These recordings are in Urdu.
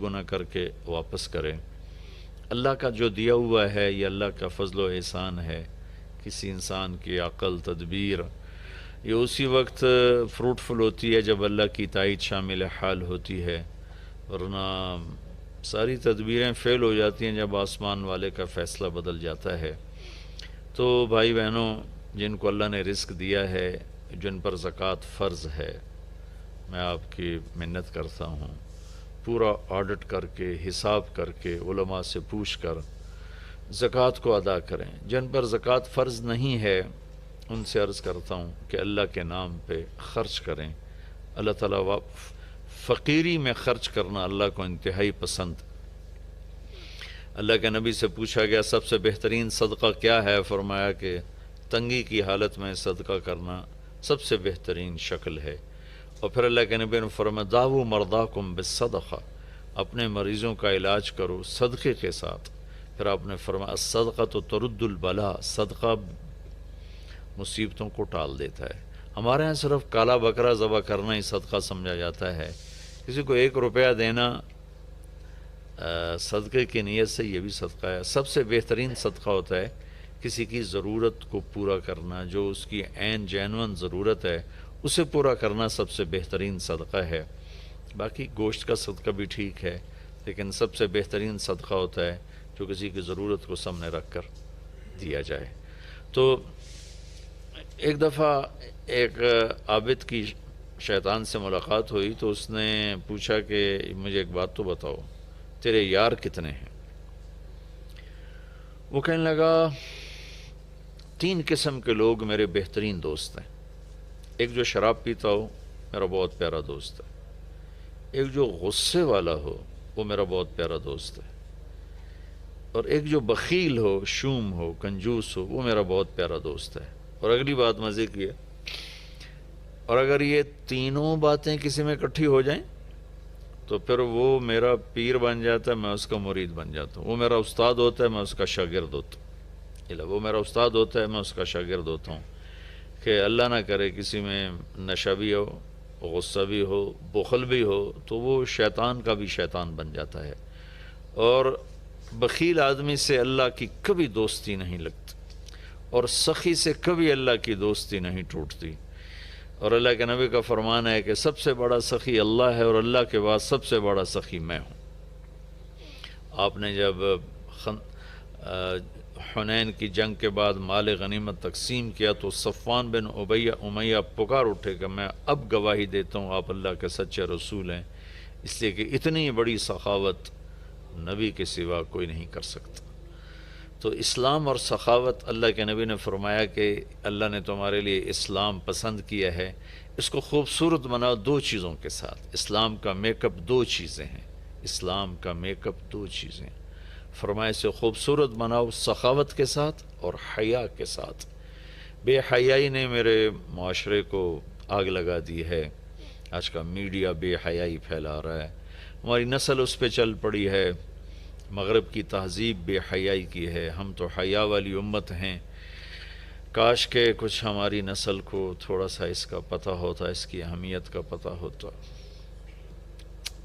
گناہ کر کے واپس کریں۔ اللہ کا جو دیا ہوا ہے یہ اللہ کا فضل و احسان ہے۔ کسی انسان کی عقل تدبیر یہ اسی وقت فروٹفل ہوتی ہے جب اللہ کی تائید شامل حال ہوتی ہے، ورنہ ساری تدبیریں فیل ہو جاتی ہیں جب آسمان والے کا فیصلہ بدل جاتا ہے۔ تو بھائی بہنوں، جن کو اللہ نے رزق دیا ہے، جن پر زکوٰۃ فرض ہے، میں آپ کی منت کرتا ہوں پورا آڈٹ کر کے حساب کر کے علماء سے پوچھ کر زکوٰۃ کو ادا کریں۔ جن پر زکوٰۃ فرض نہیں ہے ان سے عرض کرتا ہوں کہ اللہ کے نام پہ خرچ کریں۔ اللہ تعالیٰ فقیری میں خرچ کرنا اللہ کو انتہائی پسند۔ اللہ کے نبی سے پوچھا گیا سب سے بہترین صدقہ کیا ہے؟ فرمایا کہ تنگی کی حالت میں صدقہ کرنا سب سے بہترین شکل ہے۔ اور پھر اللہ کے نبی نے فرمایا داؤ مرداکم بالصدقہ، اپنے مریضوں کا علاج کرو صدقے کے ساتھ۔ پھر آپ نے فرمایا الصدقہ تو ترد البلا، صدقہ مصیبتوں کو ٹال دیتا ہے۔ ہمارے ہاں صرف کالا بکرا ذبح کرنا ہی صدقہ سمجھا جاتا ہے۔ کسی کو 1 روپیہ دینا صدقے کی نیت سے یہ بھی صدقہ ہے۔ سب سے بہترین صدقہ ہوتا ہے کسی کی ضرورت کو پورا کرنا، جو اس کی عین جینون ضرورت ہے اسے پورا کرنا سب سے بہترین صدقہ ہے۔ باقی گوشت کا صدقہ بھی ٹھیک ہے، لیکن سب سے بہترین صدقہ ہوتا ہے جو کسی کی ضرورت کو سامنے رکھ کر دیا جائے۔ تو ایک دفعہ ایک عابد کی شیطان سے ملاقات ہوئی تو اس نے پوچھا کہ مجھے ایک بات تو بتاؤ، تیرے یار کتنے ہیں؟ وہ کہنے لگا 3 قسم کے لوگ میرے بہترین دوست ہیں۔ ایک جو شراب پیتا ہو میرا بہت پیارا دوست ہے، ایک جو غصے والا ہو وہ میرا بہت پیارا دوست ہے، اور ایک جو بخیل ہو، شوم ہو، کنجوس ہو، وہ میرا بہت پیارا دوست ہے۔ اور اگلی بات مزے کی ہے، اور اگر یہ تینوں باتیں کسی میں اکٹھی ہو جائیں تو پھر وہ میرا پیر بن جاتا ہے، میں اس کا مرید بن جاتا ہوں۔ وہ میرا استاد ہوتا ہے، میں اس کا شاگرد ہوتا ہوں۔ وہ میرا استاد ہوتا ہے، میں اس کا شاگرد ہوتا ہوں۔ کہ اللہ نہ کرے کسی میں نشہ بھی ہو، غصہ بھی ہو، بخل بھی ہو، تو وہ شیطان کا بھی شیطان بن جاتا ہے۔ اور بخیل آدمی سے اللہ کی کبھی دوستی نہیں لگتی، اور سخی سے کبھی اللہ کی دوستی نہیں ٹوٹتی۔ اور اللہ کے نبی کا فرمان ہے کہ سب سے بڑا سخی اللہ ہے، اور اللہ کے بعد سب سے بڑا سخی میں ہوں۔ آپ نے جب حنین کی جنگ کے بعد مال غنیمت تقسیم کیا تو صفوان بن امیہ پکار اٹھے کہ میں اب گواہی دیتا ہوں آپ اللہ کے سچے رسول ہیں، اس لیے کہ اتنی بڑی سخاوت نبی کے سوا کوئی نہیں کر سکتا۔ تو اسلام اور سخاوت، اللہ کے نبی نے فرمایا کہ اللہ نے تمہارے لیے اسلام پسند کیا ہے، اس کو خوبصورت بناؤ 2 چیزوں کے ساتھ۔ اسلام کا میک اپ 2 چیزیں ہیں، اسلام کا میک اپ 2 چیزیں ہیں۔ فرمایا سے خوبصورت بناؤ سخاوت کے ساتھ اور حیا کے ساتھ۔ بے حیائی نے میرے معاشرے کو آگ لگا دی ہے۔ آج کا میڈیا بے حیائی پھیلا رہا ہے، ہماری نسل اس پہ چل پڑی ہے۔ مغرب کی تہذیب بے حیائی کی ہے، ہم تو حیا والی امت ہیں۔ کاش کہ کچھ ہماری نسل کو تھوڑا سا اس کا پتہ ہوتا، اس کی اہمیت کا پتہ ہوتا۔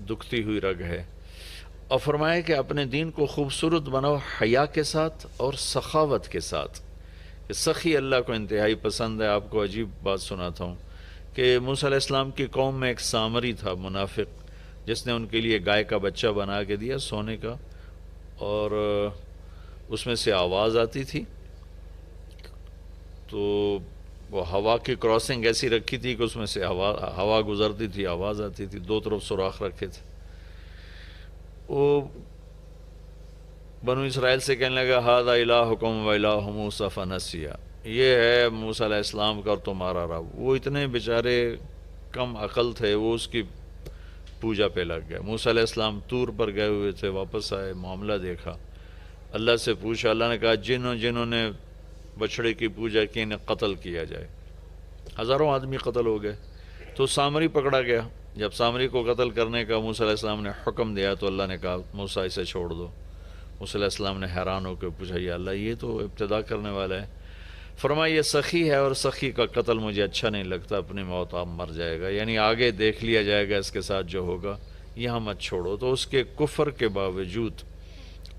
دکھتی ہوئی رگ ہے۔ اور فرمایا کہ اپنے دین کو خوبصورت بناؤ حیا کے ساتھ اور سخاوت کے ساتھ۔ کہ سخی اللہ کو انتہائی پسند ہے۔ آپ کو عجیب بات سناتا ہوں کہ موسیٰ علیہ السلام کی قوم میں ایک سامری تھا، منافق، جس نے ان کے لیے گائے کا بچہ بنا کے دیا سونے کا، اور اس میں سے آواز آتی تھی، تو وہ ہوا کی کراسنگ ایسی رکھی تھی کہ اس میں سے ہوا گزرتی تھی، آواز آتی تھی، 2 طرف سوراخ رکھے تھے۔ وہ بنو اسرائیل سے کہنے لگا ھذا الہکم و الہ موسیٰ فنسیٰ، یہ ہے موسیٰ علیہ السلام کا اور تمہارا رب۔ وہ اتنے بیچارے کم عقل تھے، وہ اس کی پوجا پہ لگ گئے۔ موسیٰ علیہ السلام طور پر گئے ہوئے تھے، واپس آئے، معاملہ دیکھا، اللہ سے پوچھا۔ اللہ نے کہا جنہوں نے بچڑے کی پوجا کی انہیں قتل کیا جائے۔ ہزاروں آدمی قتل ہو گئے۔ تو سامری پکڑا گیا۔ جب سامری کو قتل کرنے کا موسیٰ علیہ السلام نے حکم دیا تو اللہ نے کہا موسیٰ اسے چھوڑ دو۔ موسیٰ علیہ السلام نے حیران ہو کے پوچھا یا اللہ یہ تو ابتدا کرنے والا ہے۔ فرمایا یہ سخی ہے اور سخی کا قتل مجھے اچھا نہیں لگتا، اپنی موت آپ مر جائے گا، یعنی آگے دیکھ لیا جائے گا اس کے ساتھ جو ہوگا، یہاں مت چھوڑو، تو اس کے کفر کے باوجود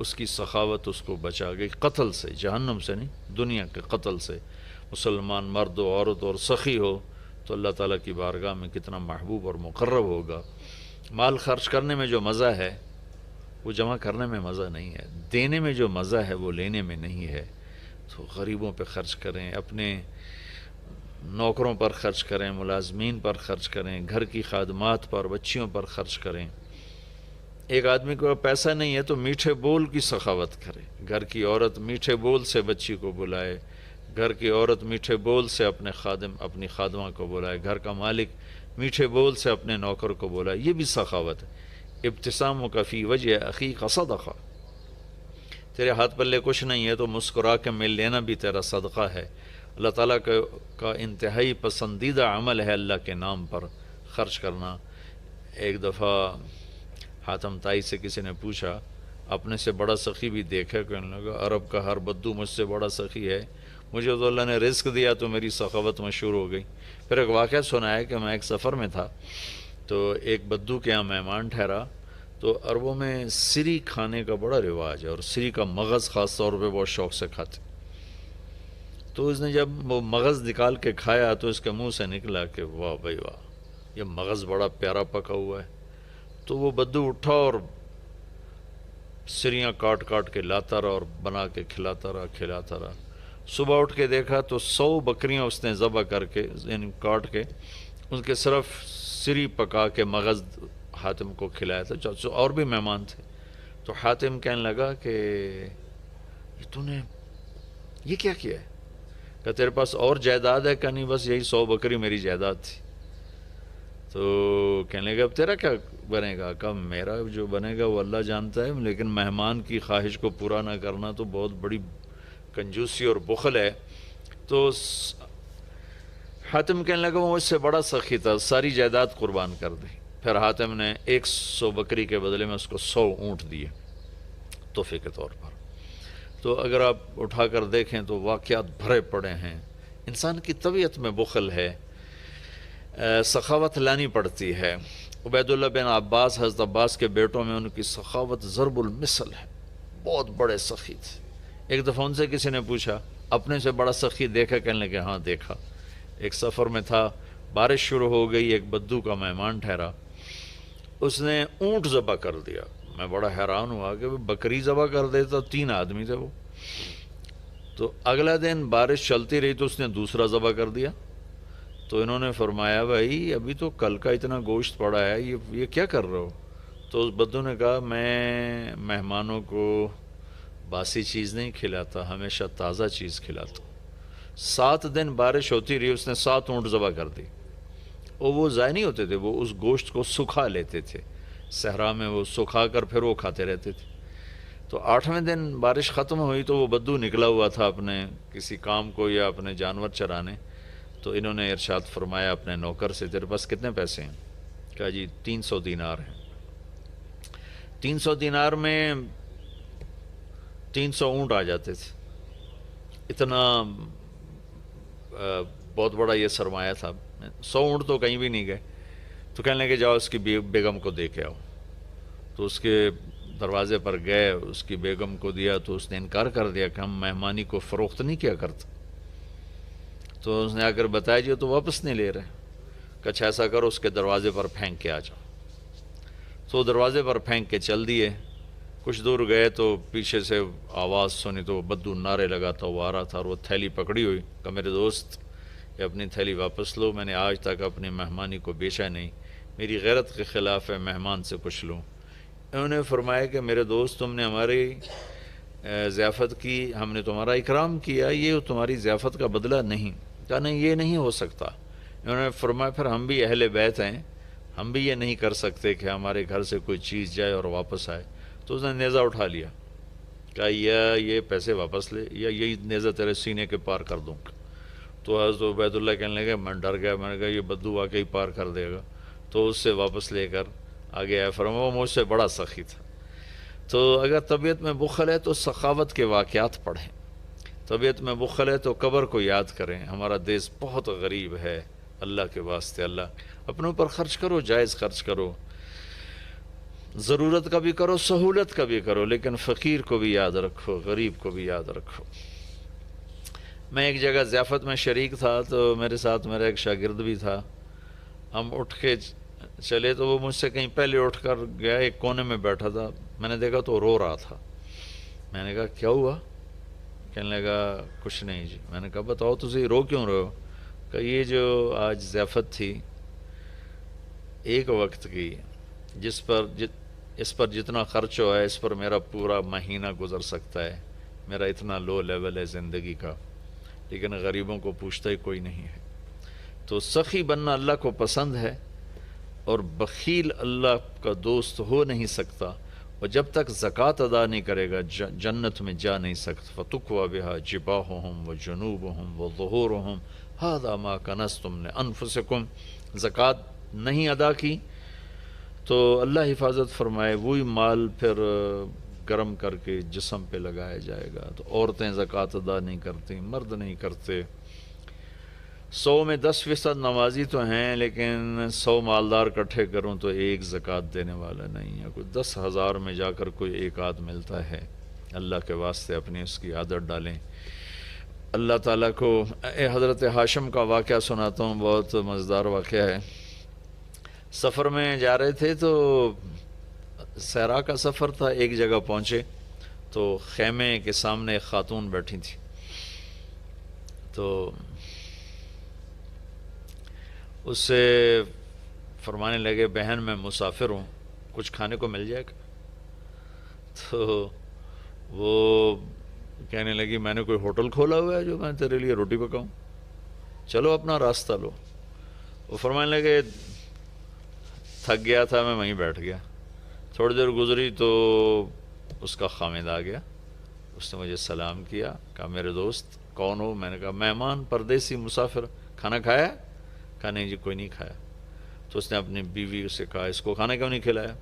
اس کی سخاوت اس کو بچا گئی قتل سے، جہنم سے نہیں، دنیا کے قتل سے۔ مسلمان مرد و عورت اور سخی ہو تو اللہ تعالیٰ کی بارگاہ میں کتنا محبوب اور مقرب ہوگا۔ مال خرچ کرنے میں جو مزہ ہے وہ جمع کرنے میں مزہ نہیں ہے، دینے میں جو مزہ ہے وہ لینے میں نہیں ہے۔ تو غریبوں پہ خرچ کریں، اپنے نوکروں پر خرچ کریں، ملازمین پر خرچ کریں، گھر کی خادمات پر، بچیوں پر خرچ کریں۔ ایک آدمی کو پیسہ نہیں ہے تو میٹھے بول کی سخاوت کرے، گھر کی عورت میٹھے بول سے بچی کو بلائے، گھر کی عورت میٹھے بول سے اپنی خادمہ کو بلائے، گھر کا مالک میٹھے بول سے اپنے نوکر کو بلائے، یہ بھی سخاوت ہے۔ ابتسام کا فی وجہ اخیک صدقہ، تیرے ہاتھ پلے کچھ نہیں ہے تو مسکرا کے مل لینا بھی تیرا صدقہ ہے۔ اللہ تعالیٰ کا انتہائی پسندیدہ عمل ہے اللہ کے نام پر خرچ کرنا۔ ایک دفعہ حاتم طائی سے کسی نے پوچھا، اپنے سے بڑا سخی بھی دیکھا؟ کہنے لگا عرب کا ہر بدو مجھ سے بڑا سخی ہے، مجھے تو اللہ نے رزق دیا تو میری سخاوت مشہور ہو گئی۔ پھر ایک واقعہ سنا ہے کہ میں ایک سفر میں تھا تو ایک بدو کے یہاں مہمان ٹھہرا، تو عربوں میں سری کھانے کا بڑا رواج ہے، اور سری کا مغز خاص طور پہ بہت شوق سے کھاتے۔ تو اس نے جب وہ مغز نکال کے کھایا تو اس کے منہ سے نکلا کہ واہ بھائی واہ، یہ مغز بڑا پیارا پکا ہوا ہے۔ تو وہ بدو اٹھا اور سریاں کاٹ کاٹ کے لاتا رہا اور بنا کے کھلاتا رہا۔ صبح اٹھ کے دیکھا تو 100 بکریاں اس نے ذبح کر کے، یعنی کاٹ کے، ان کے صرف سری پکا کے مغز حاتم کو کھلایا تھا، اور بھی مہمان تھے۔ تو حاتم کہنے لگا کہ تو نے یہ کیا ہے؟ کہ تیرے پاس اور جائیداد ہے؟ کہ نہیں، بس یہی 100 بکری میری جائیداد تھی۔ تو کہنے لگا اب تیرا کیا بنے گا؟ کہ میرا جو بنے گا وہ اللہ جانتا ہے، لیکن مہمان کی خواہش کو پورا نہ کرنا تو بہت بڑی کنجوسی اور بخل ہے۔ تو حاتم کہنے لگا وہ مجھ سے بڑا سخی تھا، ساری جائیداد قربان کر دی۔ پھر حاتم نے 100 بکری کے بدلے میں اس کو 100 اونٹ دیے تحفے کے طور پر۔ تو اگر آپ اٹھا کر دیکھیں تو واقعات بھرے پڑے ہیں۔ انسان کی طبیعت میں بخل ہے، سخاوت لانی پڑتی ہے۔ عبید اللہ بن عباس، حضرت عباس کے بیٹوں میں، ان کی سخاوت ضرب المثل ہے، بہت بڑے سخی تھے۔ ایک دفعہ ان سے کسی نے پوچھا اپنے سے بڑا سخی دیکھا؟ کہنے لگے ہاں دیکھا۔ ایک سفر میں تھا، بارش شروع ہو گئی، ایک بدو کا مہمان ٹھہرا، اس نے اونٹ ذبح کر دیا۔ میں بڑا حیران ہوا کہ بکری ذبح کر دیتا، 3 آدمی تھے وہ۔ تو اگلا دن بارش چلتی رہی تو اس نے دوسرا ذبح کر دیا۔ تو انہوں نے فرمایا بھائی ابھی تو کل کا اتنا گوشت پڑا ہے، یہ کیا کر رہے ہو؟ تو اس بدو نے کہا میں مہمانوں کو باسی چیز نہیں کھلاتا، ہمیشہ تازہ چیز کھلاتا ہوں۔ 7 دن بارش ہوتی رہی، اس نے 7 اونٹ ذبح کر دی، اور وہ ضائع نہیں ہوتے تھے، وہ اس گوشت کو سکھا لیتے تھے صحرا میں، وہ سکھا کر پھر وہ کھاتے رہتے تھے۔ تو 8ویں دن بارش ختم ہوئی تو وہ بدو نکلا ہوا تھا اپنے کسی کام کو یا اپنے جانور چرانے۔ تو انہوں نے ارشاد فرمایا اپنے نوکر سے تیرے پاس کتنے پیسے ہیں؟ کہا جی 300 دینار ہیں۔ 300 دینار میں 300 اونٹ آ جاتے تھے، اتنا بہت بڑا یہ سرمایہ تھا۔ 100 اونٹ تو کہیں بھی نہیں گئے۔ تو کہنے لگے جاؤ اس کی بیگم کو دے کے آؤ۔ تو اس کے دروازے پر گئے، اس کی بیگم کو دیا تو اس نے انکار کر دیا کہ ہم مہمانی کو فروخت نہیں کیا کرتے۔ تو اس نے آ کر بتایا جی تو واپس نہیں لے رہے۔ کہ اچھا ایسا کرو اس کے دروازے پر پھینک کے آ جاؤ۔ تو دروازے پر پھینک کے چل دیے۔ کچھ دور گئے تو پیچھے سے آواز سنی تو بدو نعرے لگاتا وہ آ رہا تھا، اور وہ تھیلی پکڑی ہوئی کہ میرے دوست یہ اپنی تھیلی واپس لو، میں نے آج تک اپنی مہمانی کو بیچا نہیں، میری غیرت کے خلاف ہے مہمان سے کچھ لوں۔ انہوں نے فرمایا کہ میرے دوست تم نے ہماری ضیافت کی، ہم نے تمہارا اکرام کیا، یہ تمہاری ضیافت کا بدلہ نہیں۔ کہا نہیں یہ نہیں ہو سکتا۔ انہوں نے فرمایا پھر ہم بھی اہل بیت ہیں، ہم بھی یہ نہیں کر سکتے کہ ہمارے گھر سے کوئی چیز جائے اور واپس آئے۔ تو اس نے نیزہ اٹھا لیا، کہا یا یہ پیسے واپس لے یا یہی نیزہ تیرے سینے کے پار کر دوں۔ تو حضرت عبید اللہ کہنے لگے میں ڈر گیا، میں نے کہا یہ بدو واقعی پار کر دے گا۔ تو اس سے واپس لے کر آگے آیا، فرمایا وہ مجھ سے بڑا سخی تھا۔ تو اگر طبیعت میں بخل ہے تو سخاوت کے واقعات پڑھیں، طبیعت میں بخل ہے تو قبر کو یاد کریں۔ ہمارا دیس بہت غریب ہے، اللہ کے واسطے اللہ اپنے اوپر خرچ کرو، جائز خرچ کرو۔ ضرورت کا بھی کرو، سہولت کا بھی کرو، لیکن فقیر کو بھی یاد رکھو، غریب کو بھی یاد رکھو۔ میں ایک جگہ ضیافت میں شریک تھا، تو میرے ساتھ میرا ایک شاگرد بھی تھا۔ ہم اٹھ کے چلے تو وہ مجھ سے کہیں پہلے اٹھ کر گیا، ایک کونے میں بیٹھا تھا۔ میں نے دیکھا تو رو رہا تھا۔ میں نے کہا کیا ہوا؟ کہنے لگا کچھ نہیں جی۔ میں نے کہا بتاؤ تجھے رو کیوں رہے ہو؟ کہ یہ جو آج ضیافت تھی ایک وقت کی، اس پر جتنا خرچ ہوا ہے اس پر میرا پورا مہینہ گزر سکتا ہے، میرا اتنا لو لیول ہے زندگی کا، لیکن غریبوں کو پوچھتا ہی کوئی نہیں ہے۔ تو سخی بننا اللہ کو پسند ہے، اور بخیل اللہ کا دوست ہو نہیں سکتا، اور جب تک زکوٰۃ ادا نہیں کرے گا جنت میں جا نہیں سکتا۔ فَتُقْوَى بِهَا جِبَاهُهُمْ وَجُنُوبُهُمْ وَظُهُورُهُمْ هَذَا مَا كَنَزْتُمْ لِأَنفُسِكُمْ۔ زکوٰۃ نہیں ادا کی تو اللہ حفاظت فرمائے وہی مال پھر گرم کر کے جسم پہ لگایا جائے گا۔ تو عورتیں زکوٰۃ ادا نہیں کرتی، مرد نہیں کرتے۔ 100 میں 10% نمازی تو ہیں، لیکن 100 مالدار اکٹھے کروں تو ایک زکوٰۃ دینے والا نہیں ہے۔ کوئی 10,000 میں جا کر کوئی ایک آدھ ملتا ہے۔ اللہ کے واسطے اپنی اس کی عادت ڈالیں۔ اللہ تعالیٰ کو حضرت ہاشم کا واقعہ سناتا ہوں، بہت مزیدار واقعہ ہے۔ سفر میں جا رہے تھے تو صحرا کا سفر تھا، ایک جگہ پہنچے تو خیمے کے سامنے ایک خاتون بیٹھی تھی۔ تو اس سے فرمانے لگے بہن میں مسافر ہوں، کچھ کھانے کو مل جائے گا؟ تو وہ کہنے لگی میں نے کوئی ہوٹل کھولا ہوا ہے جو میں تیرے لیے روٹی پکاؤں، چلو اپنا راستہ لو۔ وہ فرمانے لگے تھک گیا تھا میں وہیں بیٹھ گیا۔ تھوڑی دیر گزری تو اس کا خامد آ گیا، اس نے مجھے سلام کیا، کہا میرے دوست کون ہو؟ میں نے کہا مہمان، پردیسی، مسافر، کھانا کھایا؟ کہا نہیں جی کوئی نہیں کھایا۔ تو اس نے اپنی بیوی سے کہا اس کو کھانا کیوں نہیں کھلایا؟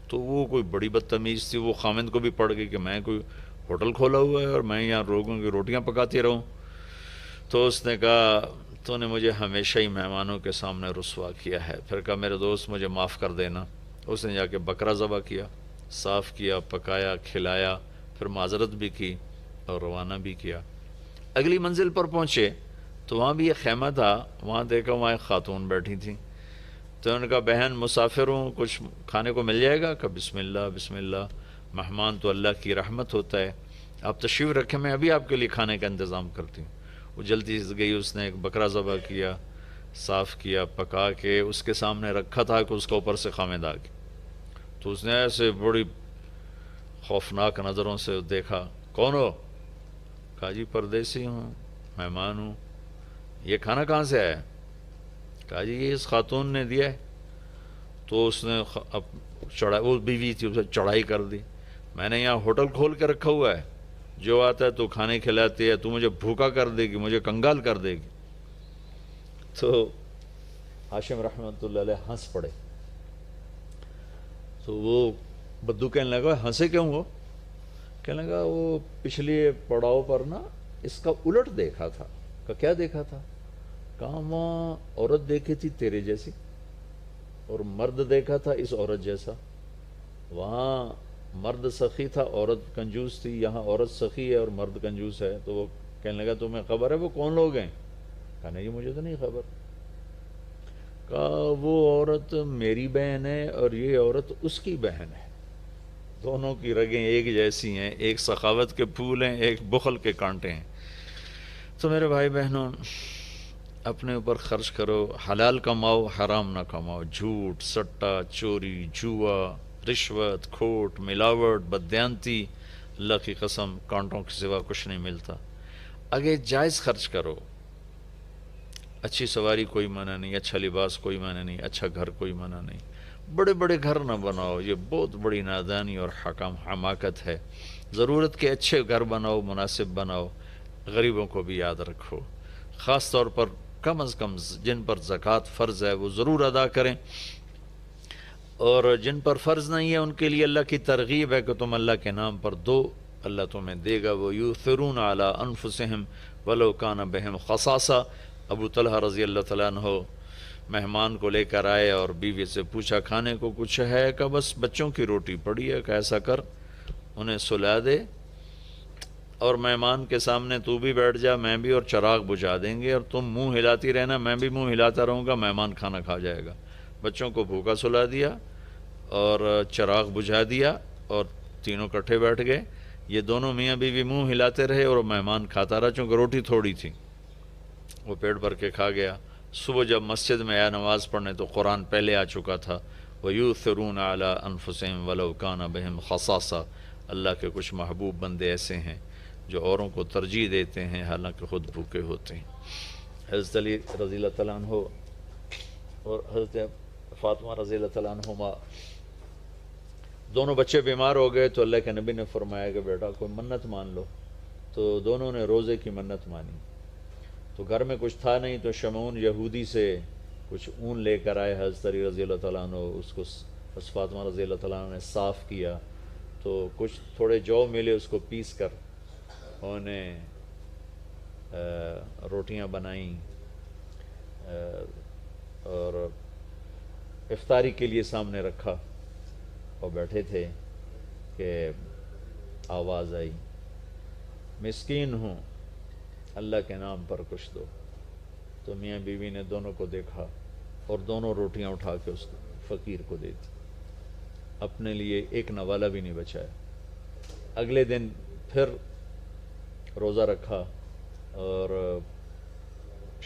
تو وہ کوئی بڑی بدتمیز تھی، وہ خامد کو بھی پڑ گئی کہ میں کوئی ہوٹل کھولا ہوا ہے اور میں یہاں لوگوں کی روٹیاں پکاتی رہوں۔ تو اس نے کہا تو نے مجھے ہمیشہ ہی مہمانوں کے سامنے رسوا کیا ہے۔ پھر کہا میرے دوست مجھے معاف کر دینا۔ اس نے جا کے بکرا ذبح کیا، صاف کیا، پکایا، کھلایا، پھر معذرت بھی کی اور روانہ بھی کیا۔ اگلی منزل پر پہنچے تو وہاں بھی ایک خیمہ تھا، وہاں دیکھا وہاں ایک خاتون بیٹھی تھی۔ تو انہوں نے کہا بہن مسافر ہوں، کچھ کھانے کو مل جائے گا؟ کہا بسم اللہ بسم اللہ، مہمان تو اللہ کی رحمت ہوتا ہے، آپ تشریف رکھیں، میں ابھی آپ کے لیے کھانے کا انتظام کرتی ہوں۔ وہ جلدی سے گئی، اس نے ایک بکرا ذبح کیا، صاف کیا، پکا کے اس کے سامنے رکھا تھا کہ اس کا اوپر سے خامد آ گیا۔ تو اس نے ایسے بڑی خوفناک نظروں سے دیکھا، کون ہو؟ کہا جی پردیسی ہوں، مہمان ہوں۔ یہ کھانا کہاں سے آیا؟ کہا جی یہ اس خاتون نے دیا ہے۔ تو اس نے وہ بیوی تھی، اسے چڑھائی کر دی، میں نے یہاں ہوٹل کھول کے رکھا ہوا ہے، جو آتا ہے تو کھانے کھلاتی ہے، تو مجھے بھوکا کر دے گی، مجھے کنگال کر دے گی۔ تو ہاشم رحمۃ اللہ علیہ ہنس پڑے۔ تو وہ بدو کہنے لگا ہنسے کیوں ہو؟ کہنے لگا وہ پچھلی پڑاؤ پر نا اس کا الٹ دیکھا تھا۔ کہ کیا دیکھا تھا؟ کہاں وہاں عورت دیکھی تھی تیرے جیسی، اور مرد دیکھا تھا اس عورت جیسا۔ وہاں مرد سخی تھا، عورت کنجوس تھی، یہاں عورت سخی ہے اور مرد کنجوس ہے۔ تو وہ کہنے لگا تمہیں خبر ہے وہ کون لوگ ہیں؟ کہا نہیں مجھے تو نہیں خبر۔ کہا وہ عورت میری بہن ہے اور یہ عورت اس کی بہن ہے، دونوں کی رگیں ایک جیسی ہیں، ایک سخاوت کے پھول ہیں، ایک بخل کے کانٹے ہیں۔ تو میرے بھائی بہنوں اپنے اوپر خرچ کرو، حلال کماؤ، حرام نہ کماؤ۔ جھوٹ، سٹا، چوری، جوا، رشوت، کھوٹ، ملاوٹ، بددیانتی، اللہ کی قسم کانٹوں کے سوا کچھ نہیں ملتا۔ آگے جائز خرچ کرو، اچھی سواری کوئی منع نہیں، اچھا لباس کوئی منع نہیں، اچھا گھر کوئی منع نہیں۔ بڑے بڑے گھر نہ بناؤ، یہ بہت بڑی نادانی اور حماقت ہے۔ ضرورت کے اچھے گھر بناؤ، مناسب بناؤ۔ غریبوں کو بھی یاد رکھو، خاص طور پر کم از کم جن پر زکوٰۃ فرض ہے وہ ضرور ادا کریں، اور جن پر فرض نہیں ہے ان کے لیے اللہ کی ترغیب ہے کہ تم اللہ کے نام پر دو، اللہ تمہیں دے گا۔ وَيُؤْثِرُونَ عَلَىٰ أَنفُسِهِمْ وَلَوْ كَانَ بِهِمْ خَصَاصَةٌ۔ ابو طلحہ رضی اللہ تعالیٰ عنہ مہمان کو لے کر آئے اور بیوی سے پوچھا کھانے کو کچھ ہے؟ کہ بس بچوں کی روٹی پڑی ہے، کہ ایسا کر انہیں سلا دے اور مہمان کے سامنے تو بھی بیٹھ جا، میں بھی، اور چراغ بجھا دیں گے اور تم منہ ہلاتی رہنا، میں بھی منہ ہلاتا رہوں گا، مہمان کھانا کھا جائے گا۔ بچوں کو بھوکا سلا دیا اور چراغ بجھا دیا اور تینوں کٹھے بیٹھ گئے۔ یہ دونوں میاں بیوی منہ ہلاتے رہے اور مہمان کھاتا رہا، چونکہ روٹی تھوڑی تھی، وہ پیٹ بھر کے کھا گیا۔ صبح جب مسجد میں آیا نماز پڑھنے تو قرآن پہلے آ چکا تھا، وَيُؤْثِرُونَ عَلَىٰ أَنفُسِهِمْ وَلَوْ كَانَ بِهِمْ خَصَاصَةٌ۔ اللہ کے کچھ محبوب بندے ایسے ہیں جو اوروں کو ترجیح دیتے ہیں حالانکہ خود بھوکے ہوتے ہیں۔ حضرت علی رضی اللہ تعالیٰ عنہ اور حضرت فاطمہ رضی اللہ تعالیٰ عنہما دونوں بچے بیمار ہو گئے تو اللہ کے نبی نے فرمایا کہ بیٹا کوئی منت مان لو، تو دونوں نے روزے کی منت مانی۔ تو گھر میں کچھ تھا نہیں تو شمعون یہودی سے کچھ اون لے کر آئے حضرت علی رضی اللہ تعالیٰ عنہ، اس کو حضرت فاطمہ رضی اللہ تعالیٰ عنہ نے صاف کیا، تو کچھ تھوڑے جو ملے اس کو پیس کر انہیں روٹیاں بنائیں اور افطاری کے لیے سامنے رکھا، اور بیٹھے تھے کہ آواز آئی مسکین ہوں اللہ کے نام پر کچھ دو۔ تو میاں بیوی نے دونوں کو دیکھا اور دونوں روٹیاں اٹھا کے اس فقیر کو دے دی، اپنے لیے ایک نوالا بھی نہیں بچایا۔ اگلے دن پھر روزہ رکھا اور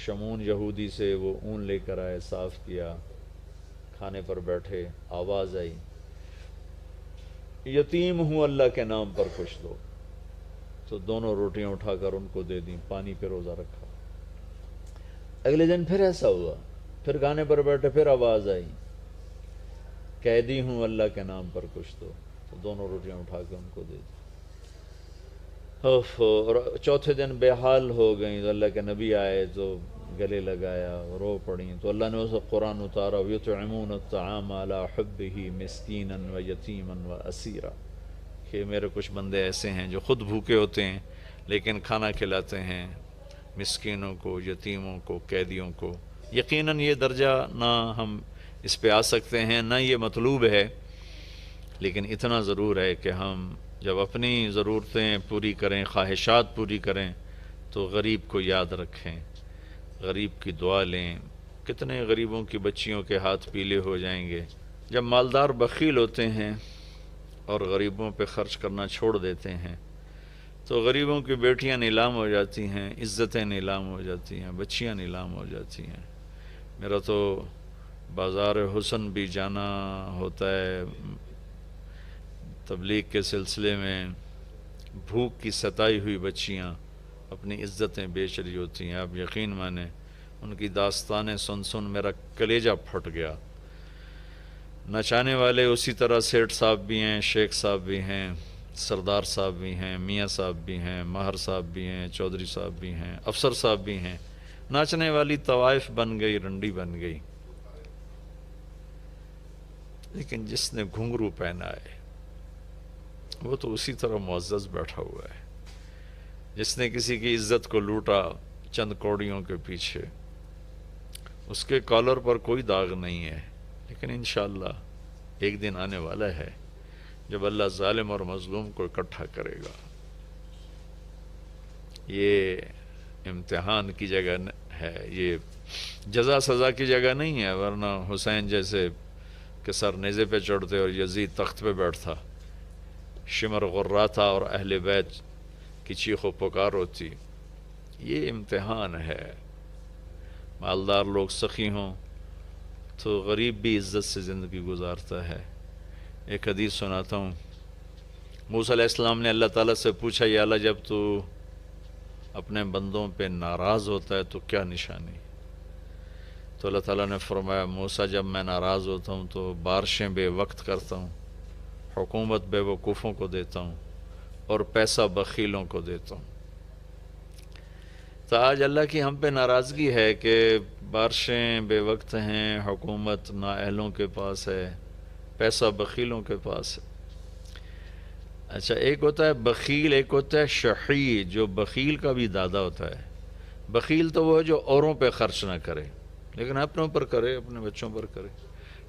شمعون یہودی سے وہ اون لے کر آئے، صاف کیا، کھانے پر بیٹھے، آواز آئی یتیم ہوں اللہ کے نام پر کچھ دو۔ تو دونوں روٹیاں اٹھا کر ان کو دے دیں، پانی پہ روزہ رکھا۔ اگلے دن پھر ایسا ہوا، پھر کھانے پر بیٹھے، پھر آواز آئی قیدی ہوں اللہ کے نام پر کچھ دو، تو دونوں روٹیاں اٹھا کے ان کو دے دی۔ اور چوتھے دن بے حال ہو گئیں تو اللہ کے نبی آئے تو گلے لگایا، رو پڑیں، تو اللہ نے اسے قرآن اتارا یطعمون الطعام علی حبہ مسکینا ویتیما واسیرا، کہ میرے کچھ بندے ایسے ہیں جو خود بھوکے ہوتے ہیں لیکن کھانا کھلاتے ہیں مسکینوں کو، یتیموں کو، قیدیوں کو۔ یقیناً یہ درجہ نہ ہم اس پہ آ سکتے ہیں، نہ یہ مطلوب ہے، لیکن اتنا ضرور ہے کہ ہم جب اپنی ضرورتیں پوری کریں، خواہشات پوری کریں، تو غریب کو یاد رکھیں، غریب کی دعا لیں۔ کتنے غریبوں کی بچیوں کے ہاتھ پیلے ہو جائیں گے جب مالدار بخیل ہوتے ہیں اور غریبوں پہ خرچ کرنا چھوڑ دیتے ہیں، تو غریبوں کی بیٹیاں نیلام ہو جاتی ہیں، عزتیں نیلام ہو جاتی ہیں، بچیاں نیلام ہو جاتی ہیں۔ میرا تو بازار حسن بھی جانا ہوتا ہے تبلیغ کے سلسلے میں، بھوک کی ستائی ہوئی بچیاں اپنی عزتیں بیچ رہی ہوتی ہیں۔ آپ یقین مانیں ان کی داستانیں سن سن میرا کلیجہ پھٹ گیا۔ نچانے والے اسی طرح سیٹھ صاحب بھی ہیں، شیخ صاحب بھی ہیں، سردار صاحب بھی ہیں، میاں صاحب بھی ہیں، ماہر صاحب بھی ہیں، چودھری صاحب بھی ہیں، افسر صاحب بھی ہیں۔ ناچنے والی طوائف بن گئی، رنڈی بن گئی، لیکن جس نے گھنگرو پہنا ہے وہ تو اسی طرح معزز بیٹھا ہوا ہے۔ جس نے کسی کی عزت کو لوٹا چند کوڑیوں کے پیچھے، اس کے کالر پر کوئی داغ نہیں ہے، لیکن انشاءاللہ ایک دن آنے والا ہے جب اللہ ظالم اور مظلوم کو اکٹھا کرے گا۔ یہ امتحان کی جگہ ہے، یہ جزا سزا کی جگہ نہیں ہے، ورنہ حسین جیسے کہ سر نیزے پہ چڑھتے اور یزید تخت پہ بیٹھتا، شمر غراتا اور اہل بیت کی چیخ و پکار ہوتی۔ یہ امتحان ہے، مالدار لوگ سخی ہوں تو غریب بھی عزت سے زندگی گزارتا ہے۔ ایک حدیث سناتا ہوں، موسیٰ علیہ السلام نے اللہ تعالیٰ سے پوچھا، یا اللہ جب تو اپنے بندوں پہ ناراض ہوتا ہے تو کیا نشانی؟ تو اللہ تعالیٰ نے فرمایا، موسیٰ جب میں ناراض ہوتا ہوں تو بارشیں بے وقت کرتا ہوں، حکومت بے وقوفوں کو دیتا ہوں اور پیسہ بخیلوں کو دیتا ہوں۔ تو آج اللہ کی ہم پہ ناراضگی ہے کہ بارشیں بے وقت ہیں، حکومت نااہلوں کے پاس ہے، پیسہ بخیلوں کے پاس ہے۔ اچھا، ایک ہوتا ہے بخیل، ایک ہوتا ہے شحیح، جو بخیل کا بھی دادا ہوتا ہے۔ بخیل تو وہ ہے جو اوروں پہ خرچ نہ کرے، لیکن اپنے اوپر کرے، اپنے بچوں پر کرے۔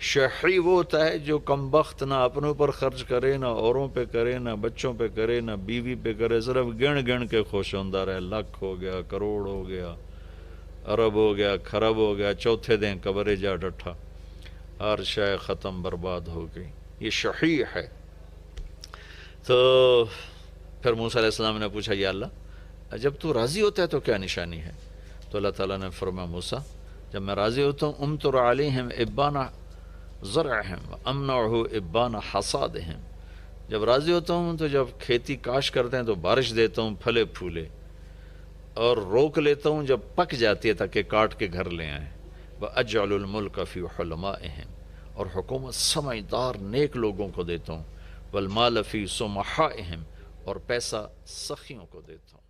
شحی وہ ہوتا ہے جو کم بخت نہ اپنے اوپر خرچ کرے، نہ اوروں پہ کرے، نہ بچوں پہ کرے، نہ بیوی پہ کرے، صرف گن گن کے خوش ہوندہ رہے، لاکھ ہو گیا، کروڑ ہو گیا، ارب ہو گیا، خرب ہو گیا، چوتھے دن قبر جا ڈٹھا، ہر شے ختم برباد ہو گئی۔ یہ شحیح ہے۔ تو پھر موسیٰ علیہ السلام نے پوچھا یا اللہ جب تو راضی ہوتا ہے تو کیا نشانی ہے؟ تو اللہ تعالیٰ نے فرمایا موسیٰ جب میں راضی ہوتا ہوں امطر علیہم ابان زرعہم وامنعہ ابان حصادہم، جب راضی ہوتا ہوں تو جب کھیتی کاش کرتے ہیں تو بارش دیتا ہوں پھلے پھولے، اور روک لیتا ہوں جب پک جاتی ہے تاکہ کاٹ کے گھر لے آئیں۔ وَأَجْعَلُ الْمُلْكَ فِي حُلَمَائِهِمْ، اور حکومت سمجھدار نیک لوگوں کو دیتا ہوں، وَالْمَالَ فِي سُمَحَائِهِمْ، اور پیسہ سخیوں کو دیتا ہوں۔